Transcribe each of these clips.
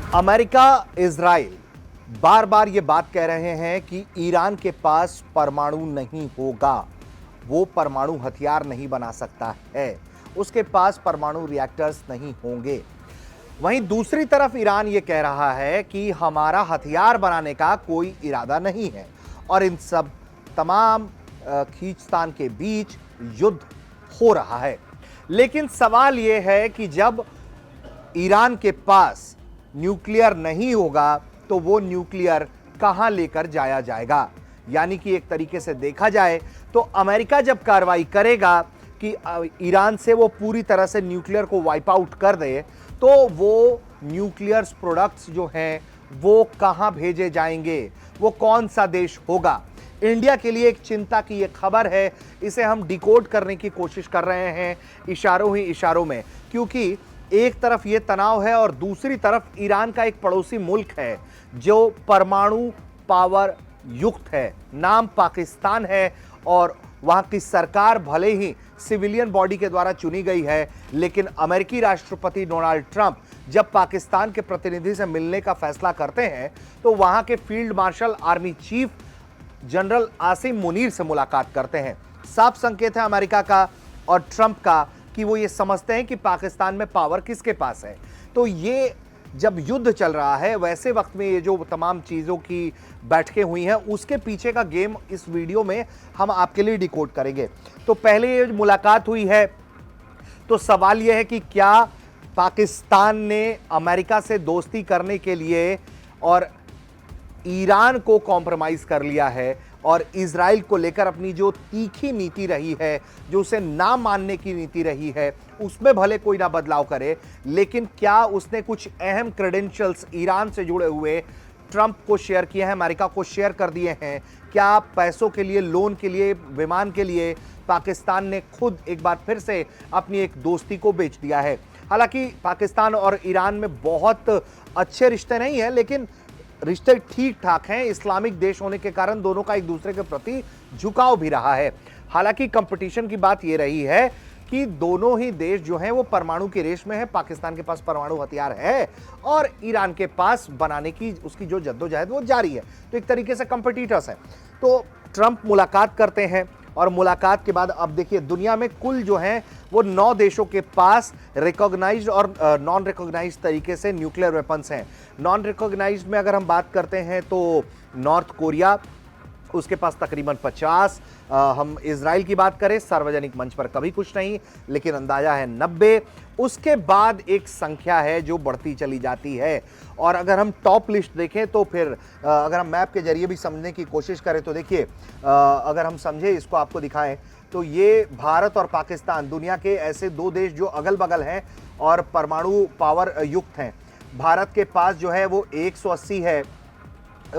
America, Israel बार बार ये बात कह रहे हैं कि ईरान के पास परमाणु नहीं होगा, वो परमाणु हथियार नहीं बना सकता है, उसके पास परमाणु रिएक्टर्स नहीं होंगे। वहीं दूसरी तरफ ईरान ये कह रहा है कि हमारा हथियार बनाने का कोई इरादा नहीं है और इन सब तमाम खींचतान के बीच युद्ध हो रहा है। लेकिन सवाल यह है कि जब ईरान के पास न्यूक्लियर नहीं होगा तो वो न्यूक्लियर कहां लेकर जाया जाएगा। यानी कि एक तरीके से देखा जाए तो अमेरिका जब कार्रवाई करेगा कि ईरान से वो पूरी तरह से न्यूक्लियर को वाइप आउट कर दे, तो वो न्यूक्लियर प्रोडक्ट्स जो हैं वो कहां भेजे जाएंगे, वो कौन सा देश होगा। इंडिया के लिए एक चिंता की ये खबर है, इसे हम डिकोड करने की कोशिश कर रहे हैं इशारों ही इशारों में, क्योंकि एक तरफ ये तनाव है और दूसरी तरफ ईरान का एक पड़ोसी मुल्क है जो परमाणु पावर युक्त है, नाम पाकिस्तान है और वहां की सरकार भले ही सिविलियन बॉडी के द्वारा चुनी गई है, लेकिन अमेरिकी राष्ट्रपति डोनाल्ड ट्रंप जब पाकिस्तान के प्रतिनिधि से मिलने का फैसला करते हैं तो वहां के field marshal army chief general Asim Munir से मुलाकात करते हैं। साफ संकेत है अमेरिका का और ट्रंप का कि वो ये समझते हैं कि पाकिस्तान में पावर किसके पास है। तो ये जब युद्ध चल रहा है वैसे वक्त में ये जो तमाम चीज़ों की बैठकें हुई हैं उसके पीछे का गेम इस वीडियो में हम आपके लिए डिकोड करेंगे। तो पहले ये मुलाकात हुई है तो सवाल यह है कि क्या पाकिस्तान ने अमेरिका से दोस्ती करने के लिए और ईरान को कॉम्प्रोमाइज कर लिया है और इजराइल को लेकर अपनी जो तीखी नीति रही है, जो उसे ना मानने की नीति रही है, उसमें भले कोई ना बदलाव करे, लेकिन क्या उसने कुछ अहम क्रेडेंशियल्स ईरान से जुड़े हुए ट्रंप को शेयर किए हैं, अमेरिका को शेयर कर दिए हैं। क्या पैसों के लिए, लोन के लिए, विमान के लिए पाकिस्तान ने खुद एक बार फिर से अपनी एक दोस्ती को बेच दिया है। हालांकि पाकिस्तान और ईरान में बहुत अच्छे रिश्ते नहीं है, लेकिन रिश्ते ठीक ठाक हैं। इस्लामिक देश होने के कारण दोनों का एक दूसरे के प्रति झुकाव भी रहा है। हालांकि कंपटीशन की बात यह रही है कि दोनों ही देश जो हैं वो परमाणु की रेस में है। पाकिस्तान के पास परमाणु हथियार है और ईरान के पास बनाने की उसकी जो जद्दोजहद वो जारी है। तो एक तरीके से कंपटीटर्स हैं। तो ट्रंप मुलाकात करते हैं और मुलाकात के बाद अब देखिए दुनिया में कुल जो हैं वो 9 देशों के पास रिकॉग्नाइज्ड और नॉन रिकॉग्नाइज्ड तरीके से न्यूक्लियर वेपन्स हैं। नॉन रिकॉग्नाइज्ड में अगर हम बात करते हैं तो नॉर्थ कोरिया, उसके पास तकरीबन 50। हम इजराइल की बात करें, सार्वजनिक मंच पर कभी कुछ नहीं, लेकिन अंदाजा है 90। उसके बाद एक संख्या है जो बढ़ती चली जाती है। और अगर हम टॉप लिस्ट देखें तो फिर अगर हम मैप के जरिए भी समझने की कोशिश करें तो देखिए, अगर हम समझे इसको आपको दिखाएं तो ये भारत और पाकिस्तान दुनिया के ऐसे 2 देश जो अगल बगल हैं और परमाणु पावर युक्त हैं। भारत के पास जो है वो 180 है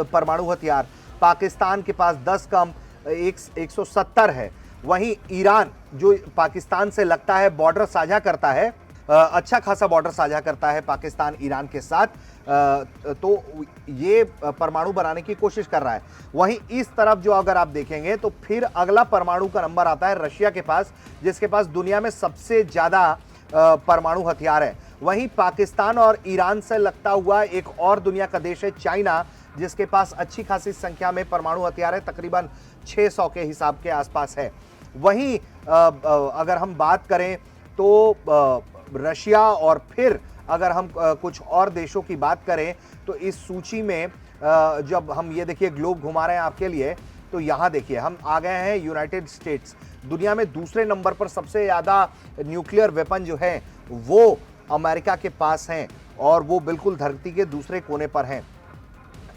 परमाणु हथियार, पाकिस्तान के पास 10 कम 170 है। वहीं ईरान जो पाकिस्तान से लगता है बॉर्डर साझा करता है, अच्छा खासा बॉर्डर साझा करता है पाकिस्तान ईरान के साथ, तो ये परमाणु बनाने की कोशिश कर रहा है। वहीं इस तरफ जो अगर आप देखेंगे तो फिर अगला परमाणु का नंबर आता है रशिया के पास, जिसके पास दुनिया में सबसे ज्यादा परमाणु हथियार है। वहीं पाकिस्तान और ईरान से लगता हुआ एक और दुनिया का देश है चाइना, जिसके पास अच्छी खासी संख्या में परमाणु हथियार है, तकरीबन 600 के हिसाब के आसपास है। वहीं अगर हम बात करें तो रशिया और फिर अगर हम कुछ और देशों की बात करें तो इस सूची में जब हम ये देखिए ग्लोब घुमा रहे हैं आपके लिए, तो यहाँ देखिए हम आ गए हैं यूनाइटेड स्टेट्स। दुनिया में दूसरे नंबर पर सबसे ज़्यादा न्यूक्लियर वेपन जो है वो अमेरिका के पास हैं और वो बिल्कुल धरती के दूसरे कोने पर हैं।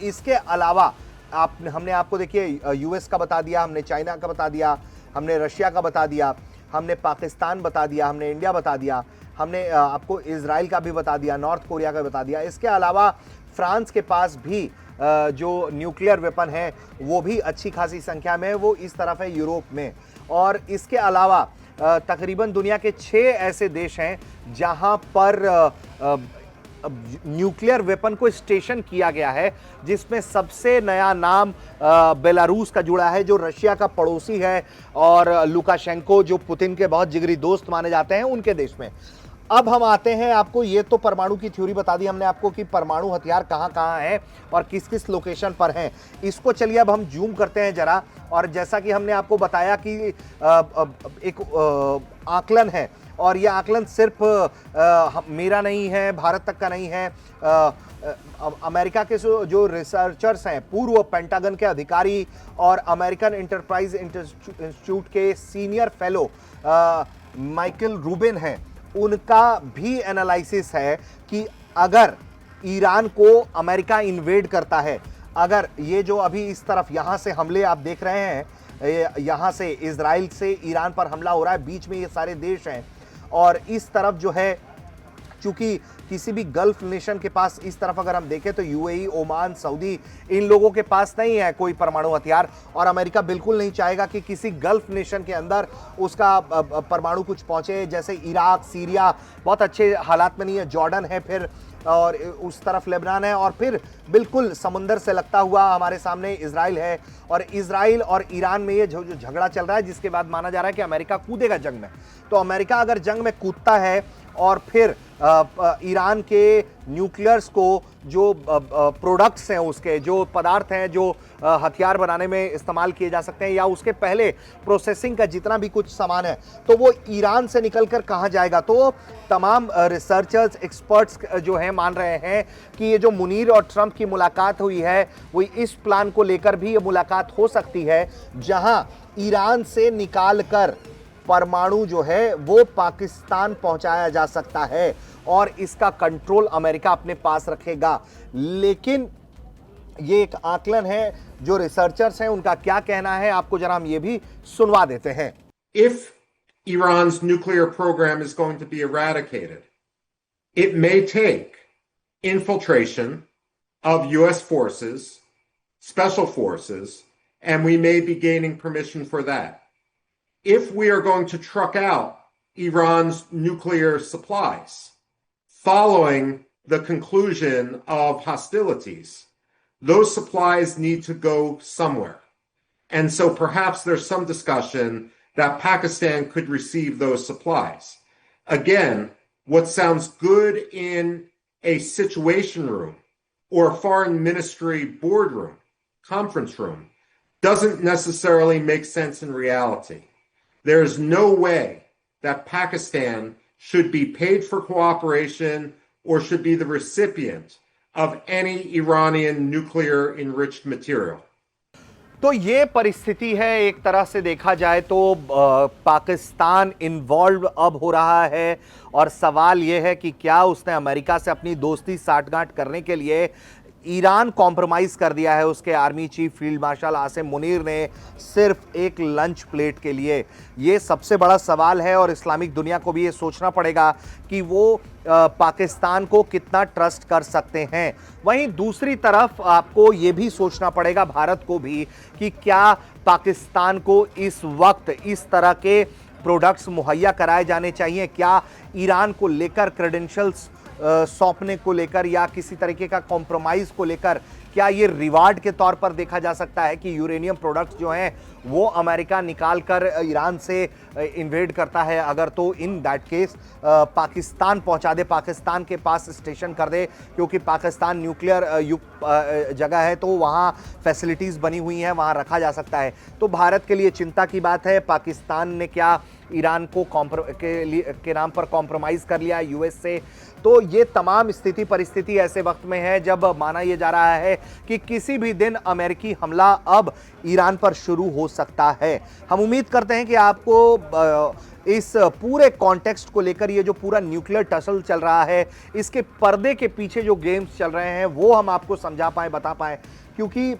इसके अलावा हमने आपको देखिए यूएस का बता दिया, हमने चाइना का बता दिया, हमने रशिया का बता दिया, हमने पाकिस्तान बता दिया, हमने इंडिया बता दिया, हमने आपको इजराइल का भी बता दिया, नॉर्थ कोरिया का बता दिया। इसके अलावा फ्रांस के पास भी जो न्यूक्लियर वेपन है वो भी अच्छी खासी संख्या में है, वो इस तरफ है यूरोप में। और इसके अलावा तकरीबन दुनिया के 6 ऐसे देश हैं जहां पर न्यूक्लियर वेपन को स्टेशन किया गया है, जिसमें सबसे नया नाम बेलारूस का जुड़ा है जो रशिया का पड़ोसी है और लुकाशेंको जो पुतिन के बहुत जिगरी दोस्त माने जाते हैं उनके देश में। अब हम आते हैं, आपको ये तो परमाणु की थ्योरी बता दी हमने आपको कि परमाणु हथियार कहाँ कहाँ हैं और किस किस लोकेशन पर हैं। इसको चलिए अब हम जूम करते हैं जरा, और जैसा कि हमने आपको बताया कि एक आकलन है, और ये आकलन सिर्फ मेरा नहीं है, भारत तक का नहीं है। अमेरिका के जो रिसर्चर्स हैं, पूर्व पेंटागन के अधिकारी और अमेरिकन एंटरप्राइज इंस्टीट्यूट के सीनियर फेलो माइकल रूबिन हैं, उनका भी एनालिसिस है कि अगर ईरान को अमेरिका इन्वेड करता है, अगर ये जो अभी इस तरफ यहां से हमले आप देख रहे हैं, यहां से इजराइल से ईरान पर हमला हो रहा है, बीच में ये सारे देश हैं, और इस तरफ जो है, चूंकि किसी भी गल्फ नेशन के पास, इस तरफ अगर हम देखें तो यूएई, ओमान, सऊदी, इन लोगों के पास नहीं है कोई परमाणु हथियार, और अमेरिका बिल्कुल नहीं चाहेगा कि किसी गल्फ नेशन के अंदर उसका परमाणु कुछ पहुंचे। जैसे इराक, सीरिया बहुत अच्छे हालात में नहीं है, जॉर्डन है, फिर और उस तरफ लेबनान है, और फिर बिल्कुल समुंदर से लगता हुआ हमारे सामने इजराइल है। और इजराइल और ईरान में ये जो झगड़ा चल रहा है, जिसके बाद माना जा रहा है कि अमेरिका कूदेगा जंग में। तो अमेरिका अगर जंग में कूदता है और फिर ईरान के न्यूक्लियर्स को, जो प्रोडक्ट्स हैं, उसके जो पदार्थ हैं जो हथियार बनाने में इस्तेमाल किए जा सकते हैं, या उसके पहले प्रोसेसिंग का जितना भी कुछ सामान है, तो वो ईरान से निकलकर कहाँ जाएगा। तो तमाम रिसर्चर्स, एक्सपर्ट्स जो हैं मान रहे हैं कि ये जो मुनीर और ट्रंप की मुलाकात हुई है, वो इस प्लान को लेकर भी ये मुलाकात हो सकती है, जहां ईरान से निकालकर परमाणु जो है वो पाकिस्तान पहुंचाया जा सकता है, और इसका कंट्रोल अमेरिका अपने पास रखेगा। लेकिन ये एक आकलन है, जो रिसर्चर्स हैं उनका क्या कहना है, आपको जरा हम ये भी सुनवा देते हैं। If Iran's nuclear program is going to be eradicated, it may take infiltration of US forces, special forces, and we may be gaining permission for that. If we are going to truck out Iran's nuclear supplies following the conclusion of hostilities, those supplies need to go somewhere. And so perhaps there's some discussion that Pakistan could receive those supplies. Again, what sounds good in a situation room or a foreign ministry boardroom, conference room, doesn't necessarily make sense in reality. There is no way that Pakistan should be paid for cooperation or should be the recipient of any Iranian nuclear enriched material. तो ये परिस्थिति है, एक तरह से देखा जाए तो पाकिस्तान इन्वॉल्व अब हो रहा है, और सवाल ये है कि क्या उसने अमेरिका से अपनी दोस्ती साठगांठ करने के लिए ईरान कॉम्प्रोमाइज़ कर दिया है उसके army chief field marshal Asim Munir ने, सिर्फ एक लंच प्लेट के लिए। ये सबसे बड़ा सवाल है, और इस्लामिक दुनिया को भी ये सोचना पड़ेगा कि वो पाकिस्तान को कितना ट्रस्ट कर सकते हैं। वहीं दूसरी तरफ आपको ये भी सोचना पड़ेगा, भारत को भी, कि क्या पाकिस्तान को इस वक्त इस तरह के प्रोडक्ट्स मुहैया कराए जाने चाहिए, क्या ईरान को लेकर क्रेडेंशियल्स सौंपने को लेकर या किसी तरीके का कॉम्प्रोमाइज को लेकर, क्या ये रिवार्ड के तौर पर देखा जा सकता है कि यूरेनियम प्रोडक्ट्स जो हैं वो अमेरिका निकाल कर ईरान से इन्वेड करता है, अगर तो इन दैट केस पाकिस्तान पहुंचा दे, पाकिस्तान के पास स्टेशन कर दे, क्योंकि पाकिस्तान न्यूक्लियर युक्त जगह है, तो वहाँ फैसिलिटीज़ बनी हुई हैं, वहाँ रखा जा सकता है। तो भारत के लिए चिंता की बात है, पाकिस्तान ने क्या ईरान को के नाम पर कॉम्प्रोमाइज़ कर लिया यूएस से। तो ये तमाम स्थिति परिस्थिति ऐसे वक्त में है जब माना यह जा रहा है कि किसी भी दिन अमेरिकी हमला अब ईरान पर शुरू हो सकता है। हम उम्मीद करते हैं कि आपको इस पूरे कॉन्टेक्स्ट को लेकर, ये जो पूरा न्यूक्लियर टसल चल रहा है, इसके पर्दे के पीछे जो गेम्स चल रहे हैं वो हम आपको समझा पाएँ, बता पाएँ, क्योंकि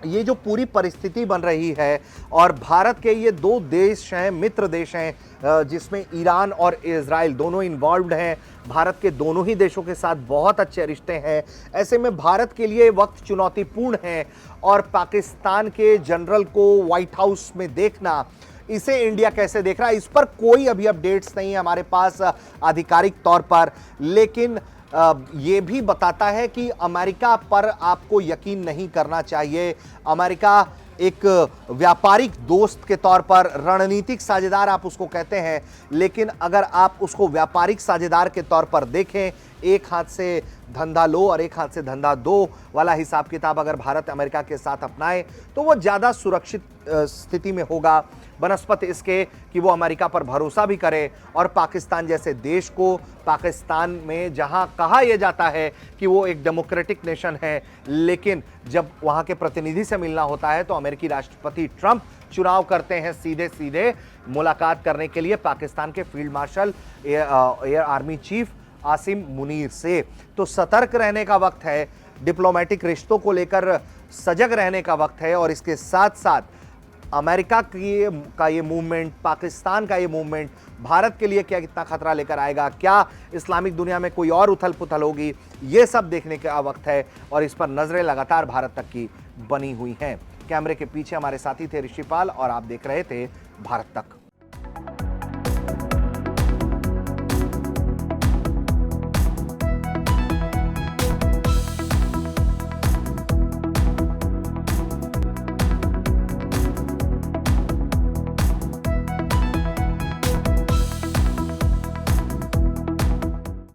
ये जो पूरी परिस्थिति बन रही है, और भारत के ये दो देश हैं, मित्र देश हैं, जिसमें ईरान और इजराइल दोनों इन्वॉल्व्ड हैं, भारत के दोनों ही देशों के साथ बहुत अच्छे रिश्ते हैं। ऐसे में भारत के लिए वक्त चुनौतीपूर्ण है, और पाकिस्तान के जनरल को व्हाइट हाउस में देखना, इसे इंडिया कैसे देख रहा है, इस पर कोई अभी अपडेट्स नहीं है हमारे पास आधिकारिक तौर पर। लेकिन ये भी बताता है कि अमेरिका पर आपको यकीन नहीं करना चाहिए। अमेरिका एक व्यापारिक दोस्त के तौर पर, रणनीतिक साझेदार आप उसको कहते हैं, लेकिन अगर आप उसको व्यापारिक साझेदार के तौर पर देखें, एक हाथ से धंधा लो और एक हाथ से धंधा दो वाला हिसाब किताब अगर भारत अमेरिका के साथ अपनाए तो वो ज़्यादा सुरक्षित स्थिति में होगा, बनस्पत इसके कि वो अमेरिका पर भरोसा भी करे और पाकिस्तान जैसे देश को, पाकिस्तान में जहां कहा यह जाता है कि वो एक डेमोक्रेटिक नेशन है, लेकिन जब वहां के प्रतिनिधि से मिलना होता है तो अमेरिकी राष्ट्रपति ट्रंप चुनाव करते हैं सीधे सीधे मुलाकात करने के लिए पाकिस्तान के field marshal air army chief Asim Munir से। तो सतर्क रहने का वक्त है, डिप्लोमेटिक रिश्तों को लेकर सजग रहने का वक्त है और इसके साथ साथ अमेरिका का ये मूवमेंट, पाकिस्तान का ये मूवमेंट भारत के लिए क्या कितना खतरा लेकर आएगा, क्या इस्लामिक दुनिया में कोई और उथल पुथल होगी, ये सब देखने का वक्त है और इस पर नजरें लगातार भारत तक की बनी हुई हैं। कैमरे के पीछे हमारे साथी थे ऋषिपाल और आप देख रहे थे भारत तक।